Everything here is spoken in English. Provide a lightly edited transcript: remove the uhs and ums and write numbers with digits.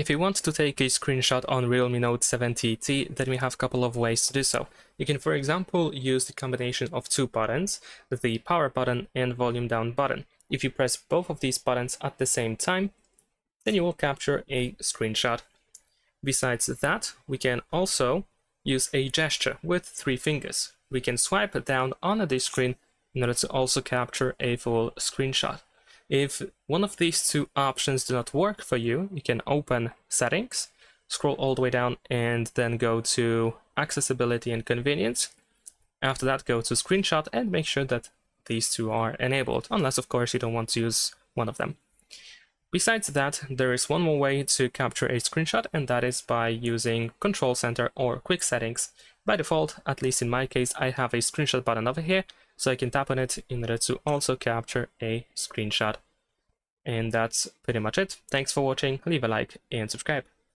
If you want to take a screenshot on Realme Note 70T, then we have a couple of ways to do so. You can, for example, use the combination of two buttons, the power button and volume down button. If you press both of these buttons at the same time, then you will capture a screenshot. Besides that, we can also use a gesture with 3 fingers. We can swipe down on the screen in order to also capture a full screenshot. If one of these two options do not work for you, you can open Settings, scroll all the way down, and then go to Accessibility and Convenience. After that, go to Screenshot and make sure that these two are enabled, unless of course you don't want to use one of them. Besides that, there is one more way to capture a screenshot, and that is by using Control Center or Quick Settings. By default, at least in my case, I have a screenshot button over here, so I can tap on it in order to also capture a screenshot. And that's pretty much it. Thanks for watching, leave a like and subscribe.